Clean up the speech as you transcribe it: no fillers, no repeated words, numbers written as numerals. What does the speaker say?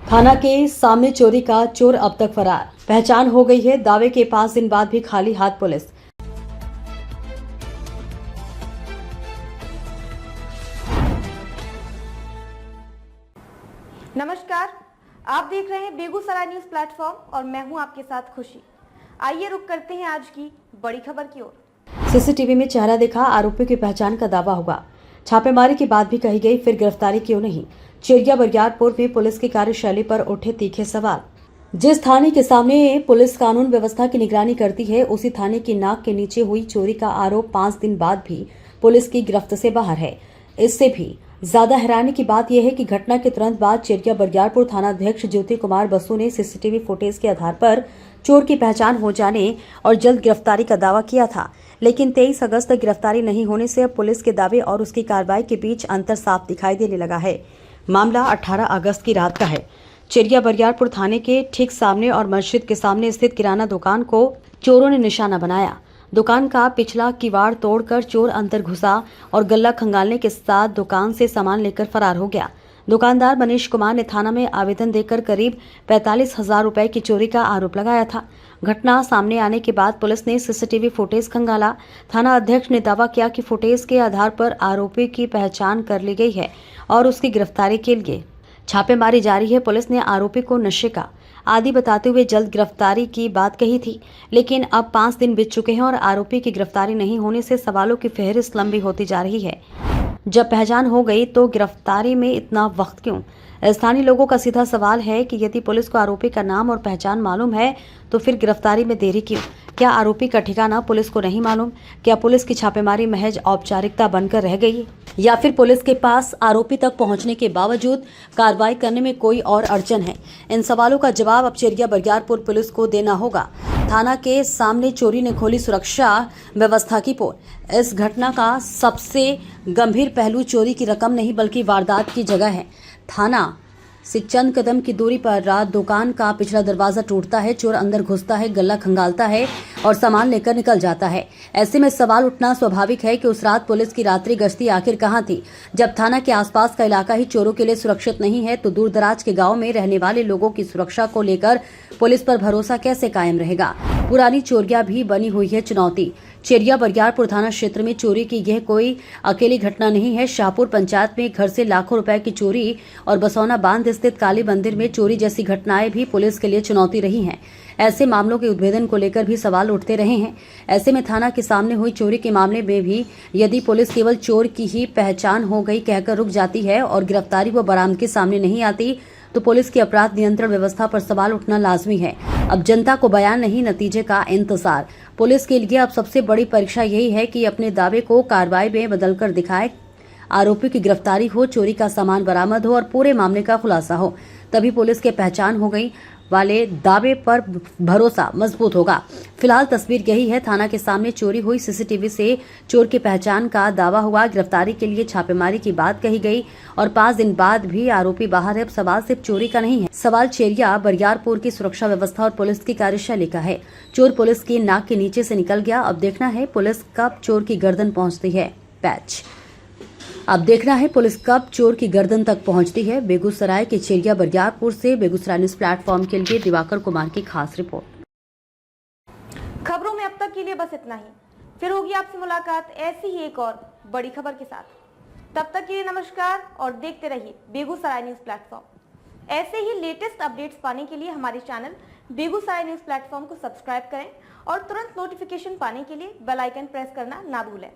थाना के सामने चोरी का चोर अब तक फरार, पहचान हो गई है। दावे के 5 दिन बाद भी खाली हाथ पुलिस। नमस्कार, आप देख रहे हैं बेगूसराय न्यूज प्लेटफॉर्म और मैं हूं आपके साथ खुशी। आइए रुक करते हैं आज की बड़ी खबर की ओर। सीसीटीवी में चेहरा दिखा, आरोपी की पहचान का दावा हुआ। छापेमारी की बात भी कही गई, फिर गिरफ्तारी क्यों नहीं। चिड़िया बरियारपुर में पुलिस की कार्यशैली पर उठे तीखे सवाल। जिस थाने के सामने पुलिस कानून व्यवस्था की निगरानी करती है, उसी थाने की नाक के नीचे हुई चोरी का आरोप 5 दिन बाद भी पुलिस की गिरफ्त से बाहर है। इससे भी ज्यादा हैरानी की बात यह है कि घटना के तुरंत बाद चिड़िया बरियारपुर थानाध्यक्ष ज्योति कुमार बसु ने सीसीटीवी फुटेज के आधार पर चोर की पहचान हो जाने और जल्द गिरफ्तारी का दावा किया था। लेकिन 23 अगस्त तक गिरफ्तारी नहीं होने से अब पुलिस के दावे और उसकी कार्रवाई के बीच अंतर साफ दिखाई देने लगा है। मामला 18 अगस्त की रात का है। चिड़िया बरियारपुर थाने के ठीक सामने और मस्जिद के सामने स्थित किराना दुकान को चोरों ने निशाना बनाया। दुकान का पिछला किवाड़ तोड़कर चोर अंदर घुसा और गल्ला खंगालने के साथ दुकान से सामान लेकर फरार हो गया। दुकानदार मनीष कुमार ने थाना में आवेदन देकर करीब 45,000 रुपए की चोरी का आरोप लगाया था। घटना सामने आने के बाद पुलिस ने सीसीटीवी फुटेज खंगाला। थाना अध्यक्ष ने दावा किया कि फुटेज के आधार पर आरोपी की पहचान कर ली गई है और उसकी गिरफ्तारी के लिए छापेमारी जारी है। पुलिस ने आरोपी को नशे का आदि बताते हुए जल्द गिरफ्तारी की बात कही थी, लेकिन अब 5 दिन बीत चुके हैं और आरोपी की गिरफ्तारी नहीं होने से सवालों की फहरिस्त लंबी होती जा रही है। जब पहचान हो गई तो गिरफ्तारी में इतना वक्त क्यों? स्थानीय लोगों का सीधा सवाल है कि यदि पुलिस को आरोपी का नाम और पहचान मालूम है तो फिर गिरफ्तारी में देरी क्यों? क्या आरोपी का ठिकाना पुलिस को नहीं मालूम? क्या पुलिस की छापेमारी महज औपचारिकता बनकर रह गई, या फिर पुलिस के पास आरोपी तक पहुंचने के बावजूद कार्रवाई करने में कोई और अड़चन है? इन सवालों का जवाब अब चिड़िया बरियारपुर पुलिस को देना होगा। थाना के सामने चोरी ने खोली सुरक्षा व्यवस्था की पोल। इस घटना का सबसे गंभीर पहलू चोरी की रकम नहीं बल्कि वारदात की जगह है। थाना से चंद कदम की दूरी पर रात दुकान का पिछला दरवाजा टूटता है, चोर अंदर घुसता है, गल्ला खंगालता है और सामान लेकर निकल जाता है। ऐसे में सवाल उठना स्वाभाविक है कि उस रात पुलिस की रात्रि गश्ती आखिर कहां थी? जब थाना के आसपास का इलाका ही चोरों के लिए सुरक्षित नहीं है तो दूर दराज के गाँव में रहने वाले लोगों की सुरक्षा को लेकर पुलिस पर भरोसा कैसे कायम रहेगा? पुरानी चोरियां भी बनी हुई है चुनौती। चिड़िया बरियारपुर थाना क्षेत्र में चोरी की यह कोई अकेली घटना नहीं है। शाहपुर पंचायत में घर से लाखों रुपए की चोरी और बसौना बांध स्थित काली मंदिर में चोरी जैसी घटनाएं भी पुलिस के लिए चुनौती रही हैं। ऐसे मामलों के उद्भेदन को लेकर भी सवाल उठते रहे हैं। ऐसे में थाना के सामने हुई चोरी के मामले में भी यदि पुलिस केवल चोर की ही पहचान हो गई कहकर रुक जाती है और गिरफ्तारी व बरामदगी सामने नहीं आती तो पुलिस की अपराध नियंत्रण व्यवस्था पर सवाल उठना लाजमी है। अब जनता को बयान नहीं, नतीजे का इंतजार। पुलिस के लिए अब सबसे बड़ी परीक्षा यही है कि अपने दावे को कार्रवाई में बदलकर दिखाए, आरोपी की गिरफ्तारी हो, चोरी का सामान बरामद हो और पूरे मामले का खुलासा हो। तभी पुलिस के पहचान हो गई वाले दावे पर भरोसा मजबूत होगा। फिलहाल तस्वीर यही है। थाना के सामने चोरी हुई, सीसीटीवी से चोर की पहचान का दावा हुआ, गिरफ्तारी के लिए छापेमारी की बात कही गई और 5 दिन बाद भी आरोपी बाहर है। अब सवाल सिर्फ चोरी का नहीं है, सवाल चिड़िया बरियारपुर की सुरक्षा व्यवस्था और पुलिस की कार्यशैली का है। चोर पुलिस की नाक के नीचे से निकल गया। अब देखना है पुलिस कब चोर की गर्दन पहुंचती है। अब देखना है पुलिस कब चोर की गर्दन तक पहुंचती है। बेगूसराय के चिड़िया बरियारपुर से बेगूसराय न्यूज प्लेटफॉर्म के लिए दिवाकर कुमार की खास रिपोर्ट। खबरों में अब तक के लिए बस इतना ही। फिर होगी आपसे मुलाकात ऐसी ही एक और बड़ी खबर के साथ। तब तक के लिए नमस्कार और देखते रहिए बेगूसराय न्यूज प्लेटफॉर्म। ऐसे ही लेटेस्ट अपडेट्स पाने के लिए हमारे चैनल बेगूसराय न्यूज प्लेटफॉर्म को सब्सक्राइब करें और तुरंत नोटिफिकेशन पाने के लिए बेल आइकन प्रेस करना ना भूलें।